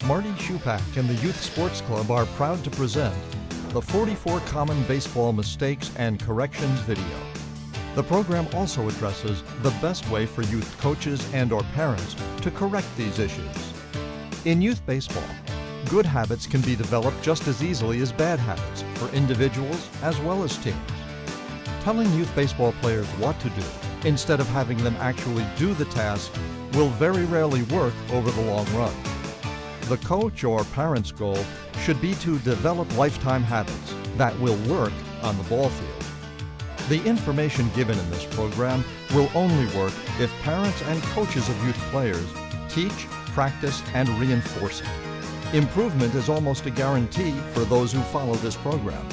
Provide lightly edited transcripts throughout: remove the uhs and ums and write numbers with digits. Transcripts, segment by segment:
Marty Schupak and the Youth Sports Club are proud to present the 44 Common Baseball Mistakes and Corrections video. The program also addresses the best way for youth coaches and/or parents to correct these issues. In youth baseball, good habits can be developed just as easily as bad habits for individuals as well as teams. Telling youth baseball players what to do instead of having them actually do the task will very rarely work over the long run. The coach or parent's goal should be to develop lifetime habits that will work on the ball field. The information given in this program will only work if parents and coaches of youth players teach, practice, and reinforce it. Improvement is almost a guarantee for those who follow this program.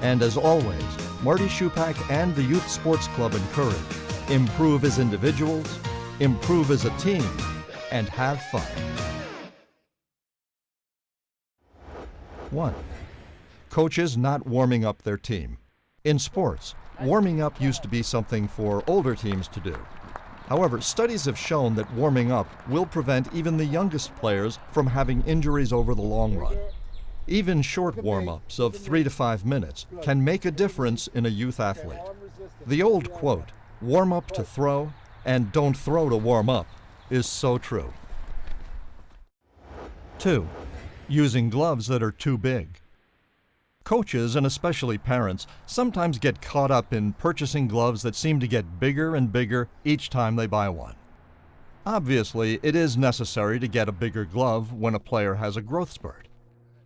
And as always, Marty Schupak and the Youth Sports Club encourage: improve as individuals, improve as a team, and have fun. 1. Coaches not warming up their team. In sports, warming up used to be something for older teams to do. However, studies have shown that warming up will prevent even the youngest players from having injuries over the long run. Even short warm-ups of 3 to 5 minutes can make a difference in a youth athlete. The old quote, "Warm up to throw and don't throw to warm up," is so true. 2. Using gloves that are too big. Coaches, and especially parents, sometimes get caught up in purchasing gloves that seem to get bigger and bigger each time they buy one. Obviously, it is necessary to get a bigger glove when a player has a growth spurt.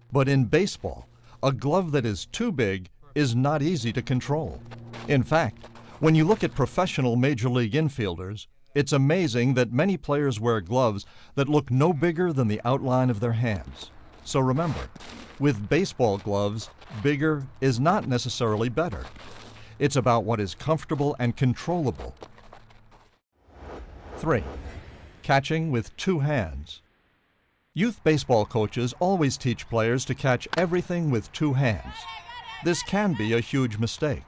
But in baseball, a glove that is too big is not easy to control. In fact, when you look at professional major league infielders, it's amazing that many players wear gloves that look no bigger than the outline of their hands. So remember, with baseball gloves, bigger is not necessarily better. It's about what is comfortable and controllable. 3. Catching with 2 hands. Youth baseball coaches always teach players to catch everything with 2 hands. This can be a huge mistake.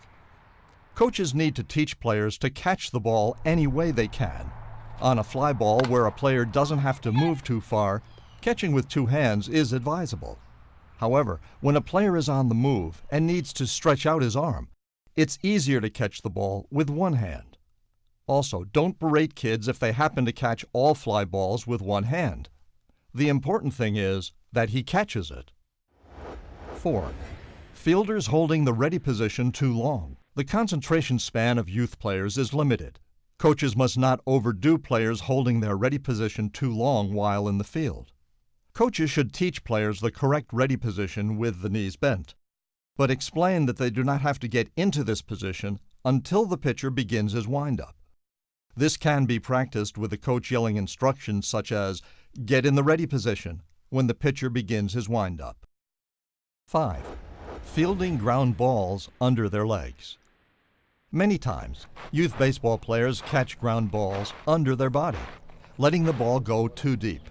Coaches need to teach players to catch the ball any way they can. On a fly ball where a player doesn't have to move too far, catching with 2 hands is advisable. However, when a player is on the move and needs to stretch out his arm, it's easier to catch the ball with 1 hand. Also, don't berate kids if they happen to catch all fly balls with 1 hand. The important thing is that he catches it. 4. Fielders holding the ready position too long. The concentration span of youth players is limited. Coaches must not overdo players holding their ready position too long while in the field. Coaches should teach players the correct ready position with the knees bent, but explain that they do not have to get into this position until the pitcher begins his windup. This can be practiced with the coach yelling instructions such as, "Get in the ready position," when the pitcher begins his windup. 5. Fielding ground balls under their legs. Many times, youth baseball players catch ground balls under their body, letting the ball go too deep.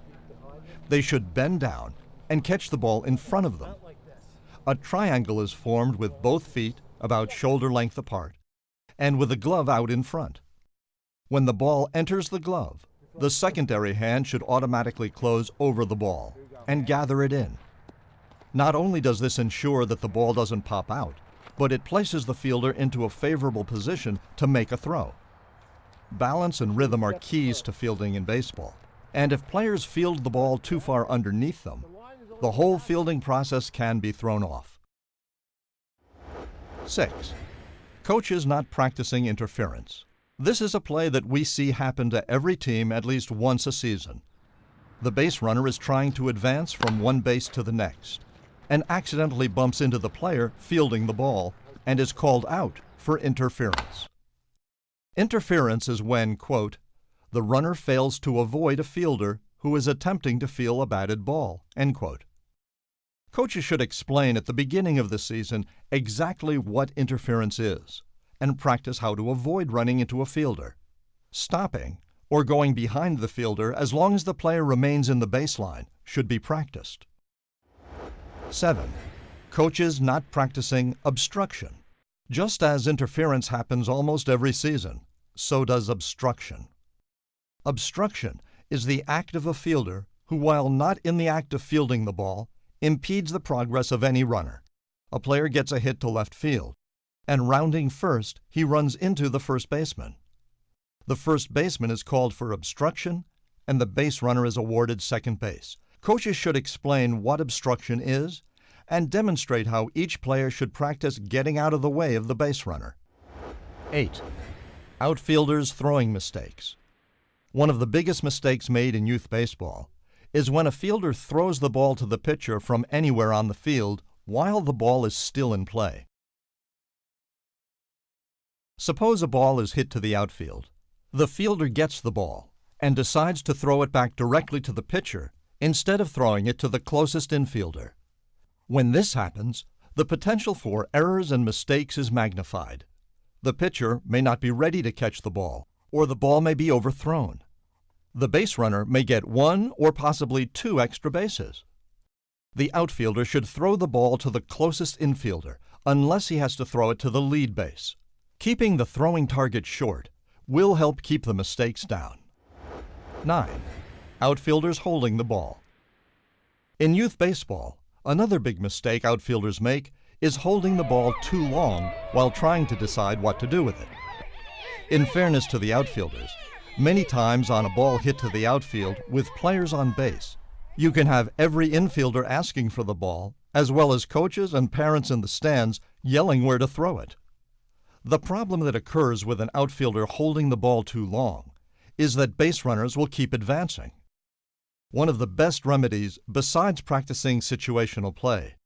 They should bend down and catch the ball in front of them. A triangle is formed with both feet about shoulder length apart and with a glove out in front. When the ball enters the glove, the secondary hand should automatically close over the ball and gather it in. Not only does this ensure that the ball doesn't pop out, but it places the fielder into a favorable position to make a throw. Balance and rhythm are keys to fielding in baseball. And if players field the ball too far underneath them, the whole fielding process can be thrown off. 6. Coaches not practicing interference. This is a play that we see happen to every team at least once a season. The base runner is trying to advance from one base to the next and accidentally bumps into the player fielding the ball and is called out for interference. Interference is when, quote, "the runner fails to avoid a fielder who is attempting to field a batted ball," end quote. Coaches should explain at the beginning of the season exactly what interference is and practice how to avoid running into a fielder. Stopping or going behind the fielder as long as the player remains in the baseline should be practiced. 7. Coaches not practicing obstruction. Just as interference happens almost every season, so does obstruction. Obstruction is the act of a fielder who, while not in the act of fielding the ball, impedes the progress of any runner. A player gets a hit to left field, and rounding first, he runs into the first baseman. The first baseman is called for obstruction, and the base runner is awarded second base. Coaches should explain what obstruction is and demonstrate how each player should practice getting out of the way of the base runner. 8. Outfielders throwing mistakes. One of the biggest mistakes made in youth baseball is when a fielder throws the ball to the pitcher from anywhere on the field while the ball is still in play. Suppose a ball is hit to the outfield. The fielder gets the ball and decides to throw it back directly to the pitcher instead of throwing it to the closest infielder. When this happens, the potential for errors and mistakes is magnified. The pitcher may not be ready to catch the ball, or the ball may be overthrown. The base runner may get 1 or possibly 2 extra bases. The outfielder should throw the ball to the closest infielder unless he has to throw it to the lead base. Keeping the throwing target short will help keep the mistakes down. 9. Outfielders holding the ball. In youth baseball, another big mistake outfielders make is holding the ball too long while trying to decide what to do with it. In fairness to the outfielders, many times on a ball hit to the outfield with players on base, you can have every infielder asking for the ball, as well as coaches and parents in the stands yelling where to throw it. The problem that occurs with an outfielder holding the ball too long is that base runners will keep advancing. One of the best remedies, besides practicing situational play,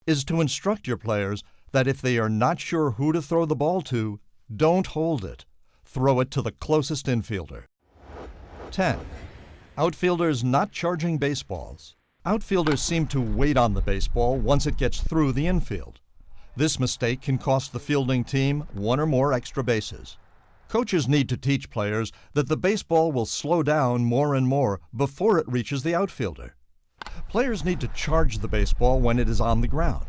is to instruct your players that if they are not sure who to throw the ball to, don't hold it. Throw it to the closest infielder. 10. Outfielders not charging baseballs. Outfielders seem to wait on the baseball once it gets through the infield. This mistake can cost the fielding team 1 or more extra bases. Coaches need to teach players that the baseball will slow down more and more before it reaches the outfielder. Players need to charge the baseball when it is on the ground.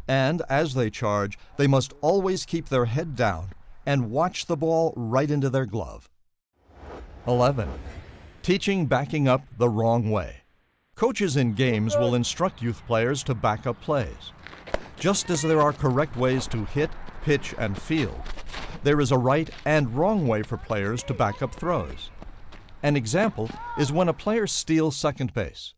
And as they charge, they must always keep their head down and watch the ball right into their glove. 11. Teaching backing up the wrong way. Coaches in games will instruct youth players to back up plays. Just as there are correct ways to hit, pitch, and field, there is a right and wrong way for players to back up throws. An example is when a player steals second base.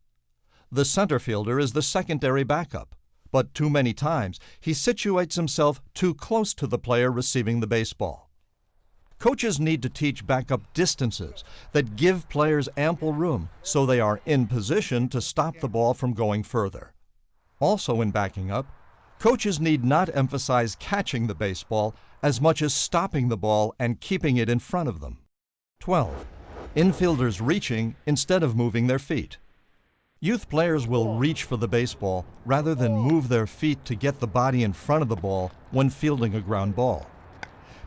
The center fielder is the secondary backup, but too many times he situates himself too close to the player receiving the baseball. Coaches need to teach backup distances that give players ample room so they are in position to stop the ball from going further. Also in backing up, coaches need not emphasize catching the baseball as much as stopping the ball and keeping it in front of them. 12. Infielders reaching instead of moving their feet. Youth players will reach for the baseball rather than move their feet to get the body in front of the ball when fielding a ground ball.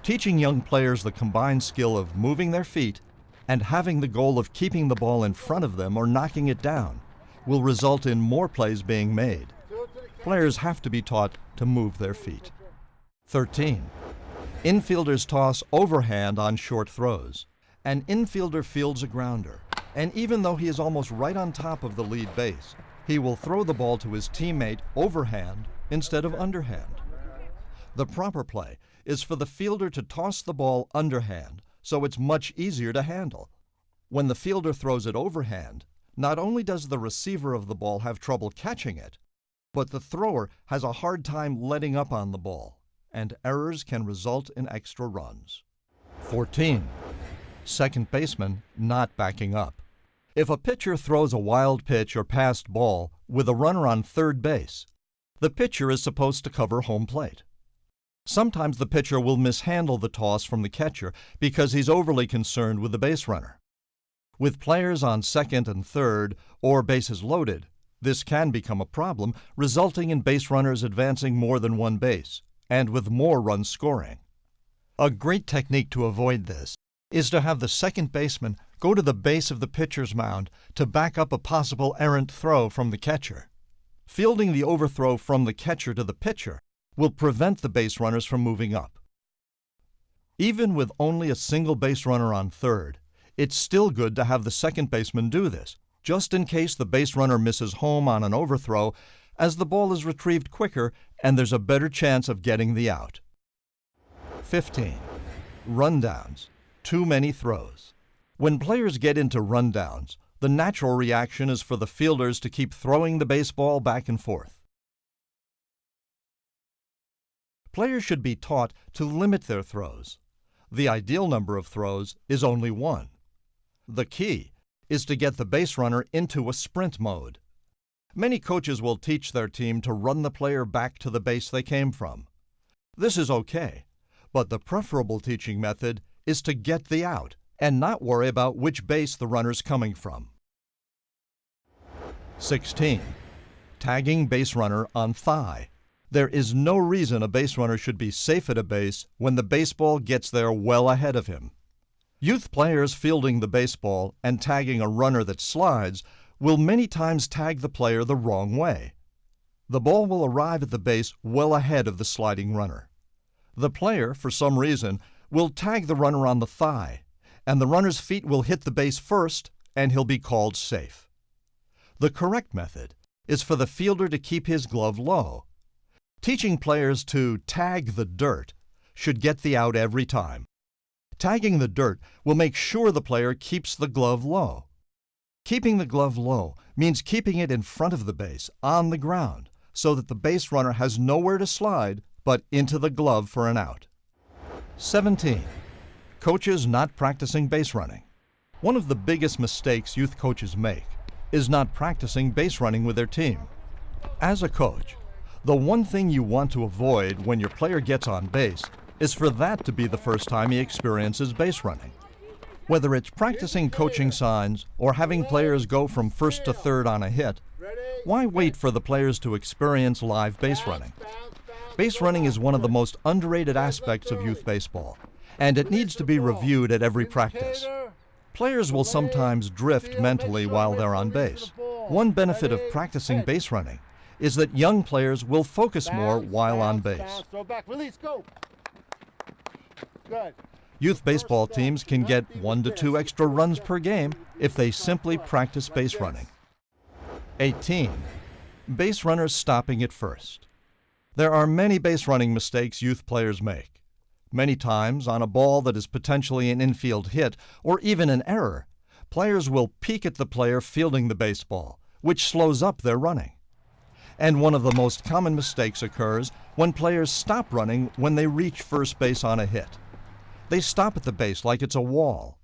Teaching young players the combined skill of moving their feet and having the goal of keeping the ball in front of them or knocking it down will result in more plays being made. Players have to be taught to move their feet. 13. Infielders toss overhand on short throws. An infielder fields a grounder, and even though he is almost right on top of the lead base, he will throw the ball to his teammate overhand instead of underhand. The proper play is for the fielder to toss the ball underhand, so it's much easier to handle. When the fielder throws it overhand, not only does the receiver of the ball have trouble catching it, but the thrower has a hard time letting up on the ball, and errors can result in extra runs. 14. Second baseman not backing up. If a pitcher throws a wild pitch or passed ball with a runner on third base, the pitcher is supposed to cover home plate. Sometimes the pitcher will mishandle the toss from the catcher because he's overly concerned with the base runner. With players on second and third or bases loaded, this can become a problem, resulting in base runners advancing more than one base, and with more runs scoring. A great technique to avoid this is to have the second baseman go to the base of the pitcher's mound to back up a possible errant throw from the catcher. Fielding the overthrow from the catcher to the pitcher will prevent the base runners from moving up. Even with only a single base runner on third, it's still good to have the second baseman do this, just in case the base runner misses home on an overthrow, as the ball is retrieved quicker and there's a better chance of getting the out. 15. Rundowns. Too many throws. When players get into rundowns, the natural reaction is for the fielders to keep throwing the baseball back and forth. Players should be taught to limit their throws. The ideal number of throws is only one. The key is to get the base runner into a sprint mode. Many coaches will teach their team to run the player back to the base they came from. This is okay, but the preferable teaching method is to get the out and not worry about which base the runner's coming from. 16. Tagging base runner on thigh. There is no reason a base runner should be safe at a base when the baseball gets there well ahead of him. Youth players fielding the baseball and tagging a runner that slides will many times tag the player the wrong way. The ball will arrive at the base well ahead of the sliding runner. The player, for some reason, will tag the runner on the thigh, and the runner's feet will hit the base first, and he'll be called safe. The correct method is for the fielder to keep his glove low. Teaching players to tag the dirt should get the out every time. Tagging the dirt will make sure the player keeps the glove low. Keeping the glove low means keeping it in front of the base, on the ground, so that the base runner has nowhere to slide but into the glove for an out. 17. Coaches not practicing base running. One of the biggest mistakes youth coaches make is not practicing base running with their team. As a coach, the one thing you want to avoid when your player gets on base is for that to be the first time he experiences base running. Whether it's practicing coaching signs or having players go from first to third on a hit, why wait for the players to experience live base running? Base running is one of the most underrated aspects of youth baseball, and it needs to be reviewed at every practice. Players will sometimes drift mentally while they're on base. One benefit of practicing base running is that young players will focus more while on base. Youth baseball teams can get 1 to 2 extra runs per game if they simply practice base running. 18. Base runners stopping at first. There are many base running mistakes youth players make. Many times, on a ball that is potentially an infield hit or even an error, players will peek at the player fielding the baseball, which slows up their running. And one of the most common mistakes occurs when players stop running when they reach first base on a hit. They stop at the base like it's a wall.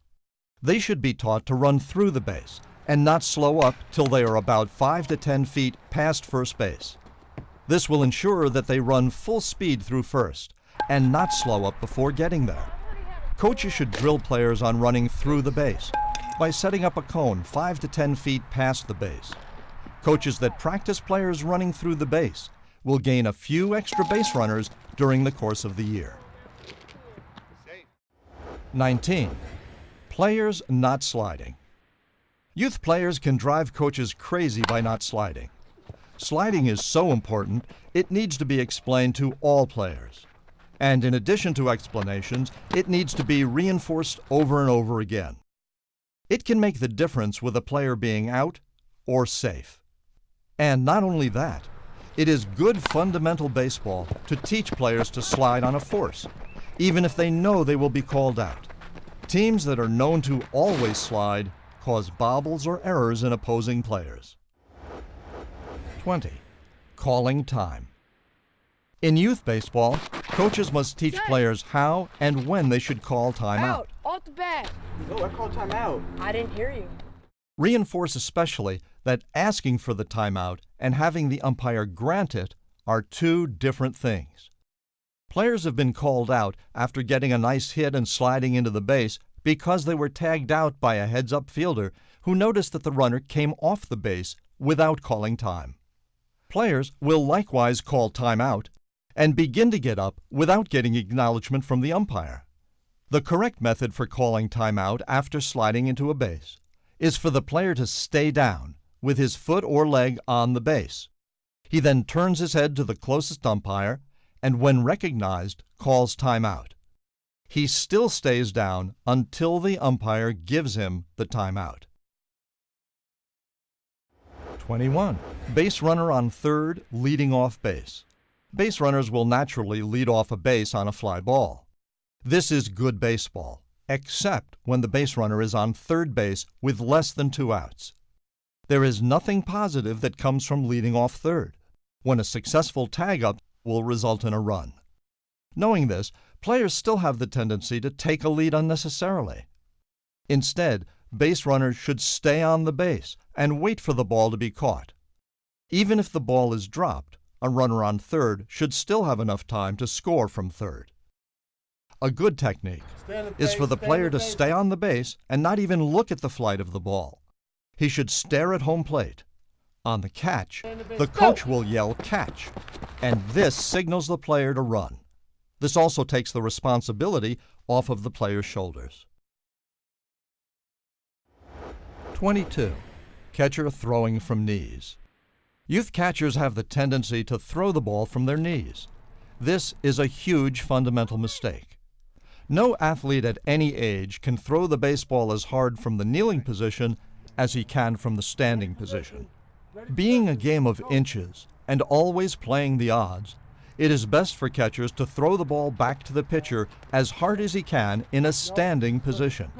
They should be taught to run through the base and not slow up till they are about 5 to 10 feet past first base. This will ensure that they run full speed through first and not slow up before getting there. Coaches should drill players on running through the base by setting up a cone 5 to 10 feet past the base. Coaches that practice players running through the base will gain a few extra base runners during the course of the year. 19. Players not sliding. Youth players can drive coaches crazy by not sliding. Sliding is so important, it needs to be explained to all players. And in addition to explanations, it needs to be reinforced over and over again. It can make the difference with a player being out or safe. And not only that, it is good fundamental baseball to teach players to slide on a force, even if they know they will be called out. Teams that are known to always slide cause bobbles or errors in opposing players. 20. Calling time. In youth baseball, coaches must teach players how and when they should call timeout. Out! Off the bat! No, I called timeout. I didn't hear you. Reinforce especially that asking for the timeout and having the umpire grant it are two different things. Players have been called out after getting a nice hit and sliding into the base because they were tagged out by a heads-up fielder who noticed that the runner came off the base without calling time. Players will likewise call timeout and begin to get up without getting acknowledgement from the umpire. The correct method for calling timeout after sliding into a base is for the player to stay down with his foot or leg on the base. He then turns his head to the closest umpire and, when recognized, calls timeout. He still stays down until the umpire gives him the timeout. 21. Base runner on third, leading off base. Base runners will naturally lead off a base on a fly ball. This is good baseball, except when the base runner is on third base with less than 2 outs. There is nothing positive that comes from leading off third, when a successful tag-up will result in a run. Knowing this, players still have the tendency to take a lead unnecessarily. Instead, base runners should stay on the base and wait for the ball to be caught. Even if the ball is dropped, a runner on third should still have enough time to score from third. A good technique is for the player to stay on the base and not even look at the flight of the ball. He should stare at home plate. On the catch, the coach will yell "catch," and this signals the player to run. This also takes the responsibility off of the player's shoulders. 22. Catcher throwing from knees. Youth catchers have the tendency to throw the ball from their knees. This is a huge fundamental mistake. No athlete at any age can throw the baseball as hard from the kneeling position as he can from the standing position. Being a game of inches and always playing the odds, it is best for catchers to throw the ball back to the pitcher as hard as he can in a standing position,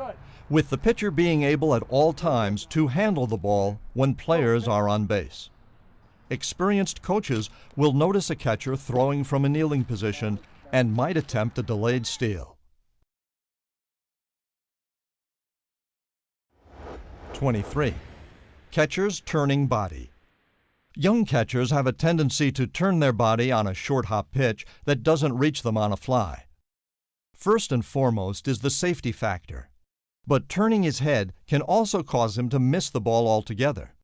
with the pitcher being able at all times to handle the ball when players are on base. Experienced coaches will notice a catcher throwing from a kneeling position and might attempt a delayed steal. 23. Catchers turning body. Young catchers have a tendency to turn their body on a short hop pitch that doesn't reach them on a fly. First and foremost is the safety factor, but turning his head can also cause him to miss the ball altogether.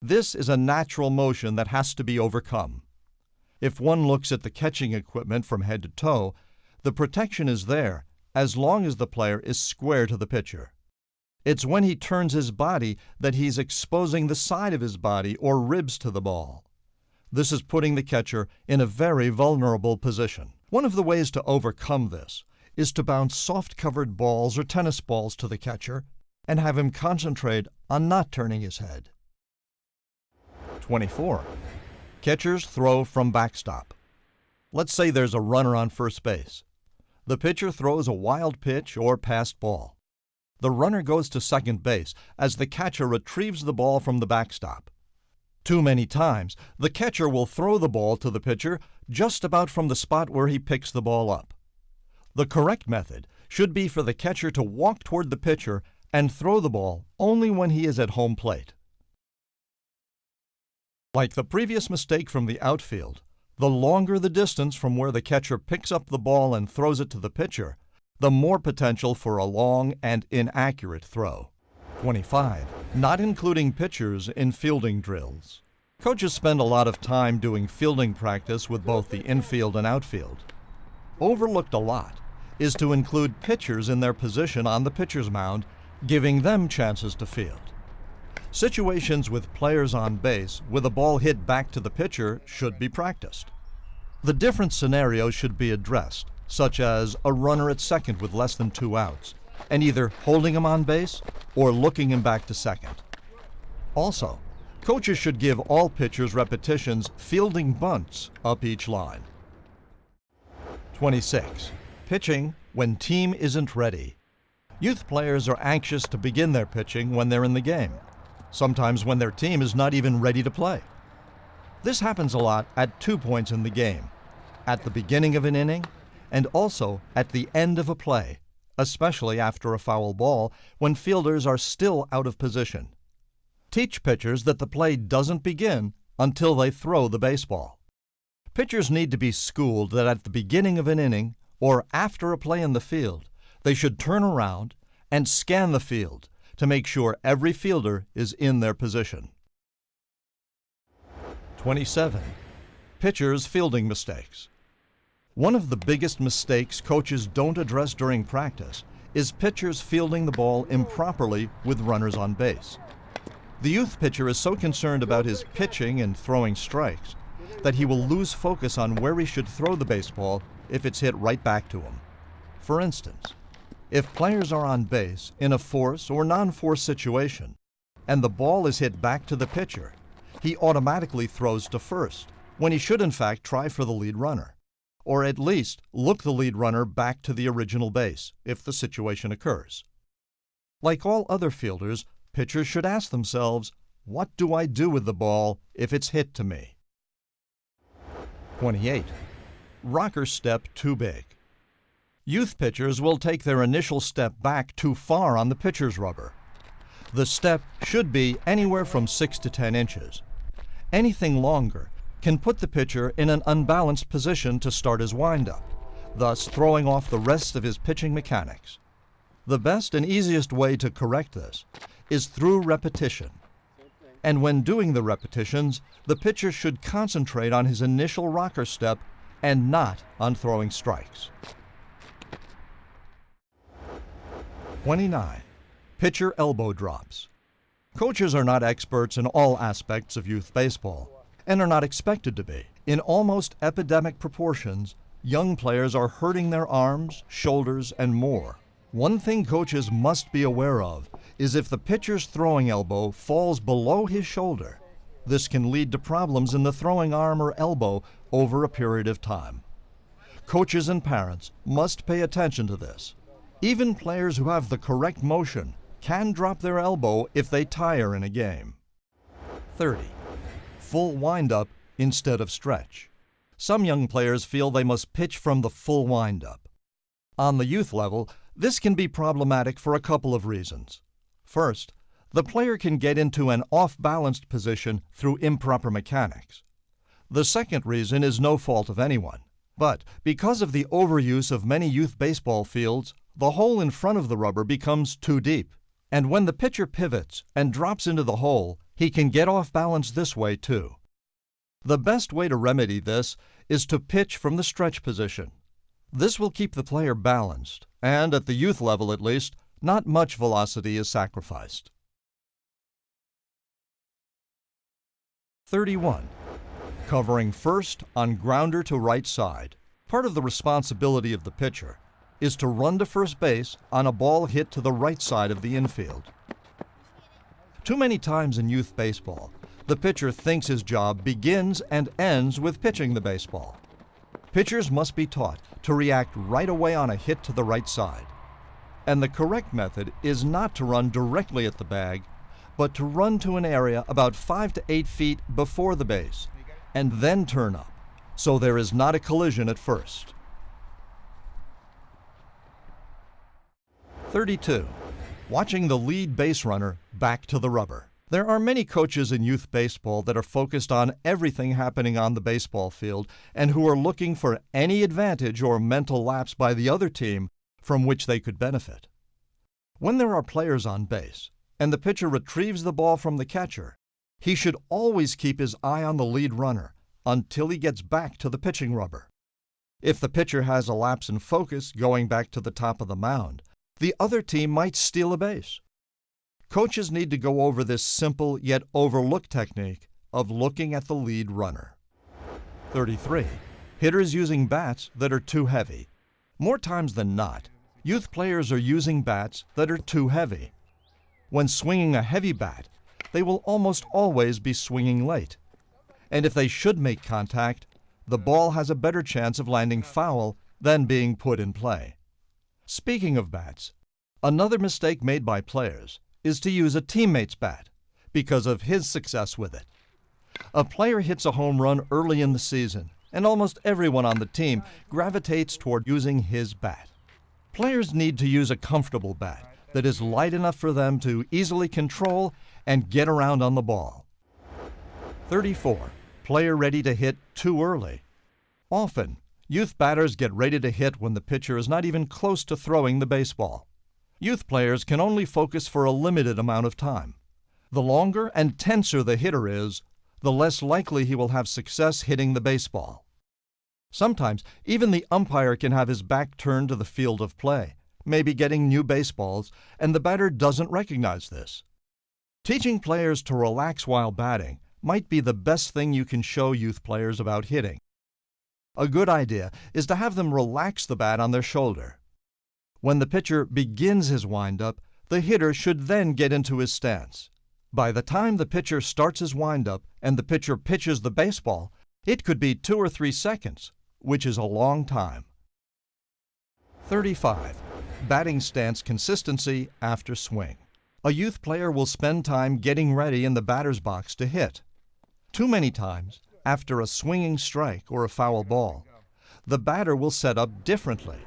This is a natural motion that has to be overcome. If one looks at the catching equipment from head to toe, the protection is there as long as the player is square to the pitcher. It's when he turns his body that he's exposing the side of his body or ribs to the ball. This is putting the catcher in a very vulnerable position. One of the ways to overcome this is to bounce soft-covered balls or tennis balls to the catcher and have him concentrate on not turning his head. 24. Catchers throw from backstop. Let's say there's a runner on first base. The pitcher throws a wild pitch or passed ball. The runner goes to second base as the catcher retrieves the ball from the backstop. Too many times, the catcher will throw the ball to the pitcher just about from the spot where he picks the ball up. The correct method should be for the catcher to walk toward the pitcher and throw the ball only when he is at home plate. Like the previous mistake from the outfield, the longer the distance from where the catcher picks up the ball and throws it to the pitcher, the more potential for a long and inaccurate throw. 25. Not including pitchers in fielding drills. Coaches spend a lot of time doing fielding practice with both the infield and outfield. Overlooked a lot is to include pitchers in their position on the pitcher's mound, giving them chances to field. Situations with players on base with a ball hit back to the pitcher should be practiced. The different scenarios should be addressed, such as a runner at second with less than 2 outs, and either holding him on base or looking him back to second. Also, coaches should give all pitchers repetitions fielding bunts up each line. 26. Pitching when team isn't ready. Youth players are anxious to begin their pitching when they're in the game, sometimes when their team is not even ready to play. This happens a lot at 2 points in the game, at the beginning of an inning and also at the end of a play, especially after a foul ball when fielders are still out of position. Teach pitchers that the play doesn't begin until they throw the baseball. Pitchers need to be schooled that at the beginning of an inning or after a play in the field, they should turn around and scan the field to make sure every fielder is in their position. 27. Pitchers' fielding mistakes. One of the biggest mistakes coaches don't address during practice is pitchers fielding the ball improperly with runners on base. The youth pitcher is so concerned about his pitching and throwing strikes that he will lose focus on where he should throw the baseball if it's hit right back to him. For instance, if players are on base in a force or non-force situation and the ball is hit back to the pitcher, he automatically throws to first, when he should in fact try for the lead runner, or at least look the lead runner back to the original base, if the situation occurs. Like all other fielders, pitchers should ask themselves, what do I do with the ball if it's hit to me? 28. Rocker step too big. Youth pitchers will take their initial step back too far on the pitcher's rubber. The step should be anywhere from 6 to 10 inches. Anything longer can put the pitcher in an unbalanced position to start his windup, thus throwing off the rest of his pitching mechanics. The best and easiest way to correct this is through repetition. And when doing the repetitions, the pitcher should concentrate on his initial rocker step and not on throwing strikes. 29. Pitcher elbow drops. Coaches are not experts in all aspects of youth baseball, and are not expected to be. In almost epidemic proportions, young players are hurting their arms, shoulders, and more. One thing coaches must be aware of is if the pitcher's throwing elbow falls below his shoulder, this can lead to problems in the throwing arm or elbow over a period of time. Coaches and parents must pay attention to this. Even players who have the correct motion can drop their elbow if they tire in a game. 30. Full windup instead of stretch. Some young players feel they must pitch from the full windup. On the youth level, this can be problematic for a couple of reasons. First, the player can get into an off-balanced position through improper mechanics. The second reason is no fault of anyone, but because of the overuse of many youth baseball fields, the hole in front of the rubber becomes too deep, and when the pitcher pivots and drops into the hole, he can get off balance this way too. The best way to remedy this is to pitch from the stretch position. This will keep the player balanced, and at the youth level at least, not much velocity is sacrificed. 31. Covering first on grounder to right side. Part of the responsibility of the pitcher is to run to first base on a ball hit to the right side of the infield. Too many times in youth baseball, the pitcher thinks his job begins and ends with pitching the baseball. Pitchers must be taught to react right away on a hit to the right side. And the correct method is not to run directly at the bag, but to run to an area about 5 to 8 feet before the base, and then turn up, so there is not a collision at first. 32. Watching the lead base runner back to the rubber. There are many coaches in youth baseball that are focused on everything happening on the baseball field and who are looking for any advantage or mental lapse by the other team from which they could benefit. When there are players on base and the pitcher retrieves the ball from the catcher, he should always keep his eye on the lead runner until he gets back to the pitching rubber. If the pitcher has a lapse in focus going back to the top of the mound, the other team might steal a base. Coaches need to go over this simple yet overlooked technique of looking at the lead runner. 33. Hitters using bats that are too heavy. More times than not, youth players are using bats that are too heavy. When swinging a heavy bat, they will almost always be swinging late. And if they should make contact, the ball has a better chance of landing foul than being put in play. Speaking of bats, another mistake made by players is to use a teammate's bat because of his success with it. A player hits a home run early in the season, and almost everyone on the team gravitates toward using his bat. Players need to use a comfortable bat that is light enough for them to easily control and get around on the ball. 34. Player ready to hit too early. Often, youth batters get ready to hit when the pitcher is not even close to throwing the baseball. Youth players can only focus for a limited amount of time. The longer and tenser the hitter is, the less likely he will have success hitting the baseball. Sometimes, even the umpire can have his back turned to the field of play, maybe getting new baseballs, and the batter doesn't recognize this. Teaching players to relax while batting might be the best thing you can show youth players about hitting. A good idea is to have them relax the bat on their shoulder. When the pitcher begins his windup, the hitter should then get into his stance. By the time the pitcher starts his windup and the pitcher pitches the baseball, it could be 2 or 3 seconds, which is a long time. 35. Batting stance consistency after swing. A youth player will spend time getting ready in the batter's box to hit. Too many times, after a swinging strike or a foul ball, the batter will set up differently.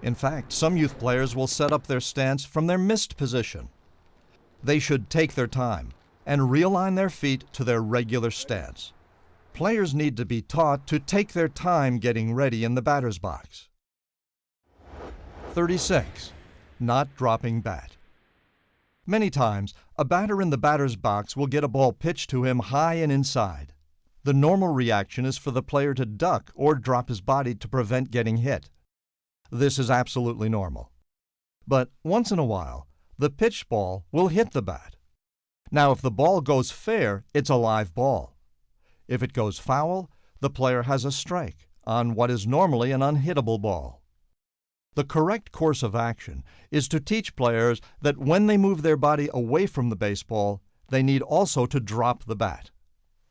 In fact, some youth players will set up their stance from their missed position. They should take their time and realign their feet to their regular stance. Players need to be taught to take their time getting ready in the batter's box. 36. Not dropping bat. Many times, a batter in the batter's box will get a ball pitched to him high and inside. The normal reaction is for the player to duck or drop his body to prevent getting hit. This is absolutely normal. But once in a while, the pitched ball will hit the bat. Now, if the ball goes fair, it's a live ball. If it goes foul, the player has a strike on what is normally an unhittable ball. The correct course of action is to teach players that when they move their body away from the baseball, they need also to drop the bat.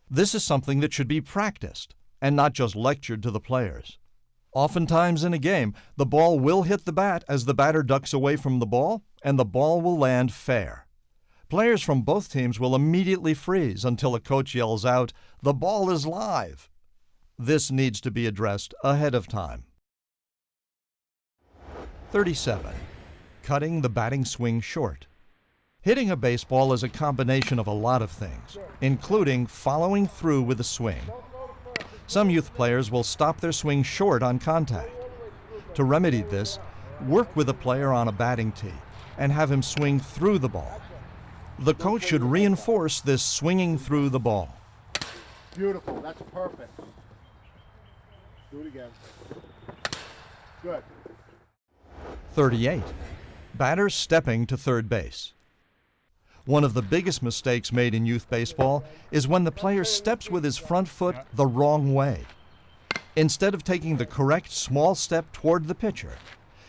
This is something that should be practiced and not just lectured to the players. Oftentimes in a game, the ball will hit the bat as the batter ducks away from the ball, and the ball will land fair. Players from both teams will immediately freeze until a coach yells out, "The ball is live!" This needs to be addressed ahead of time. 37. Cutting the batting swing short. Hitting a baseball is a combination of a lot of things, including following through with the swing. Some youth players will stop their swing short on contact. To remedy this, work with a player on a batting tee and have him swing through the ball. The coach should reinforce this swinging through the ball. Beautiful, that's perfect. Do it again. Good. 38. Batters stepping to third base. One of the biggest mistakes made in youth baseball is when the player steps with his front foot the wrong way. Instead of taking the correct small step toward the pitcher,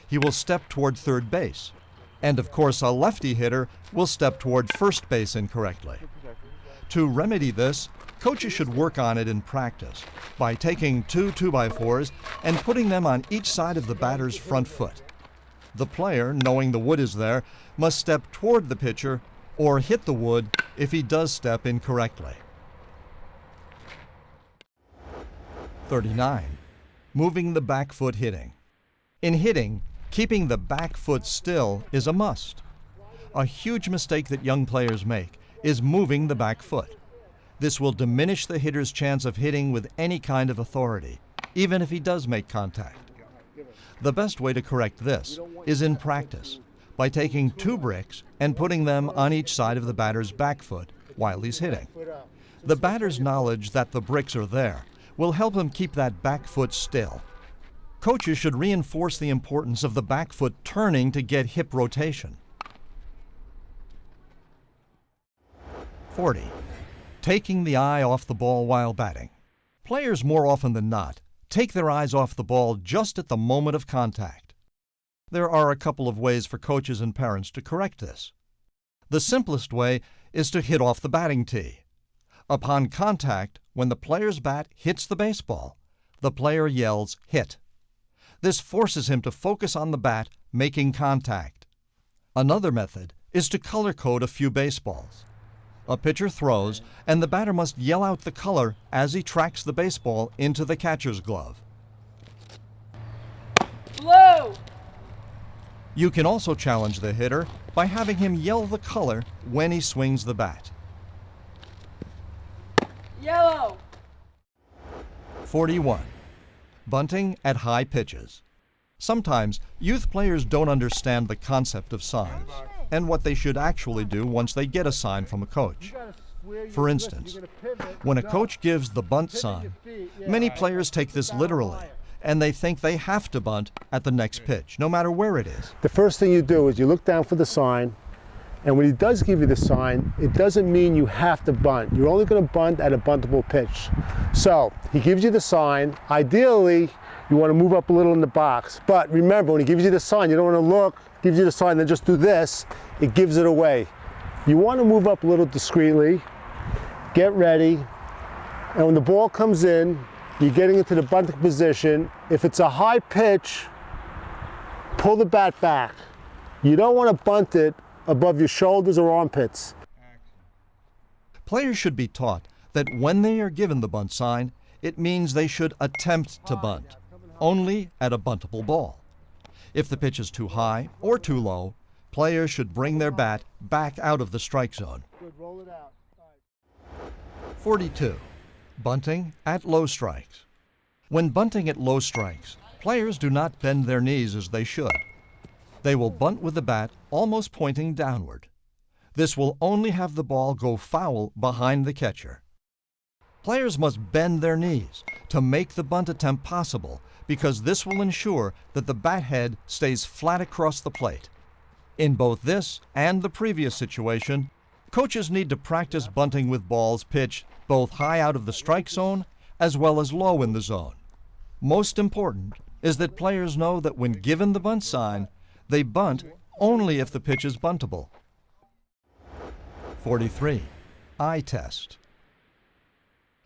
he will step toward third base. And of course, a lefty hitter will step toward first base incorrectly. To remedy this, coaches should work on it in practice by taking 2 2x4s and putting them on each side of the batter's front foot. The player, knowing the wood is there, must step toward the pitcher or hit the wood if he does step incorrectly. 39. Moving the back foot hitting. In hitting, keeping the back foot still is a must. A huge mistake that young players make is moving the back foot. This will diminish the hitter's chance of hitting with any kind of authority, even if he does make contact. The best way to correct this is in practice, by taking 2 bricks and putting them on each side of the batter's back foot while he's hitting. The batter's knowledge that the bricks are there will help him keep that back foot still. Coaches should reinforce the importance of the back foot turning to get hip rotation. 40. Taking the eye off the ball while batting. Players more often than not take their eyes off the ball just at the moment of contact. There are a couple of ways for coaches and parents to correct this. The simplest way is to hit off the batting tee. Upon contact, when the player's bat hits the baseball, the player yells, "Hit." This forces him to focus on the bat making contact. Another method is to color code a few baseballs. A pitcher throws, and the batter must yell out the color as he tracks the baseball into the catcher's glove. Blue! You can also challenge the hitter by having him yell the color when he swings the bat. Yellow! 41. Bunting at high pitches. Sometimes youth players don't understand the concept of signs and what they should actually do once they get a sign from a coach. For instance, when a coach gives the bunt sign, many players take this literally, and they think they have to bunt at the next pitch, no matter where it is. The first thing you do is you look down for the sign, and when he does give you the sign, it doesn't mean you have to bunt. You're only going to bunt at a buntable pitch. So he gives you the sign. Ideally, you want to move up a little in the box. But remember, when he gives you the sign, you don't want to look, gives you the sign, then just do this. It gives it away. You want to move up a little discreetly, get ready, and when the ball comes in, you're getting into the bunting position. If it's a high pitch, pull the bat back. You don't want to bunt it above your shoulders or armpits. Players should be taught that when they are given the bunt sign, it means they should attempt to bunt, only at a buntable ball. If the pitch is too high or too low, players should bring their bat back out of the strike zone. Good, roll it out. 42. Bunting at low strikes. When bunting at low strikes, players do not bend their knees as they should. They will bunt with the bat almost pointing downward. This will only have the ball go foul behind the catcher. Players must bend their knees to make the bunt attempt possible because this will ensure that the bat head stays flat across the plate. In both this and the previous situation, coaches need to practice bunting with balls pitched both high out of the strike zone as well as low in the zone. Most important is that players know that when given the bunt sign, they bunt only if the pitch is buntable. 43. Eye test.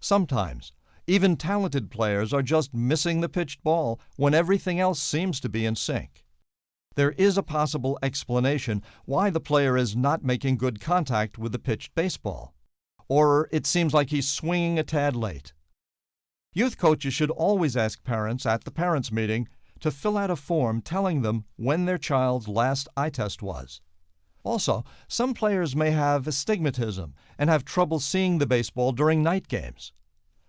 Sometimes, even talented players are just missing the pitched ball when everything else seems to be in sync. There is a possible explanation why the player is not making good contact with the pitched baseball, or it seems like he's swinging a tad late. Youth coaches should always ask parents at the parents' meeting to fill out a form telling them when their child's last eye test was. Also, some players may have astigmatism and have trouble seeing the baseball during night games.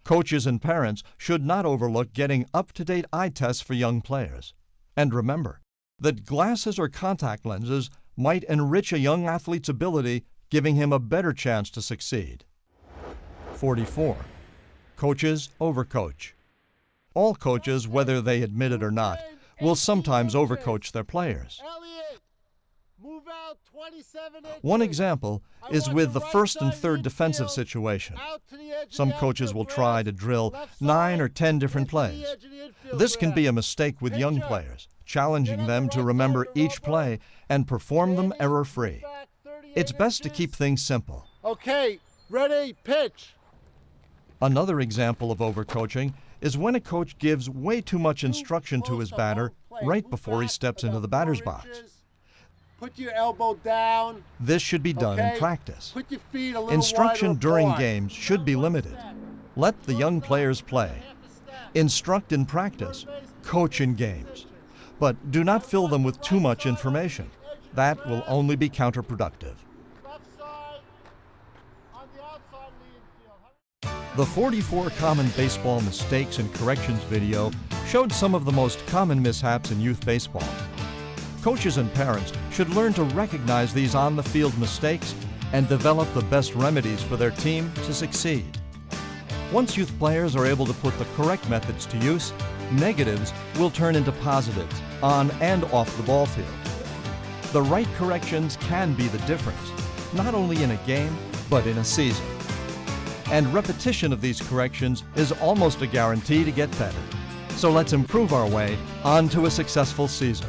Coaches and parents should not overlook getting up-to-date eye tests for young players. And remember that glasses or contact lenses might enrich a young athlete's ability, giving him a better chance to succeed. 44. Coaches overcoach. All coaches, whether they admit it or not, will sometimes overcoach their players. One example is with the first and third defensive situation. Some coaches will try to drill 9 or 10 different plays. This can be a mistake with young players, challenging them to remember each play and perform them error-free. It's best to keep things simple. Okay, ready, pitch. Another example of overcoaching is when a coach gives way too much instruction to his batter right before he steps into the batter's box. Put your elbow down. This should be done in practice. Put your feet a little Instruction wider during apart. games should be limited. Let the young players play. Instruct in practice, coach in games. But do not fill them with too much information. That will only be counterproductive. The 44 common baseball mistakes and corrections video showed some of the most common mishaps in youth baseball. Coaches and parents should learn to recognize these on-the-field mistakes and develop the best remedies for their team to succeed. Once youth players are able to put the correct methods to use, negatives will turn into positives on and off the ball field. The right corrections can be the difference, not only in a game, but in a season. And repetition of these corrections is almost a guarantee to get better. So let's improve our way on to a successful season.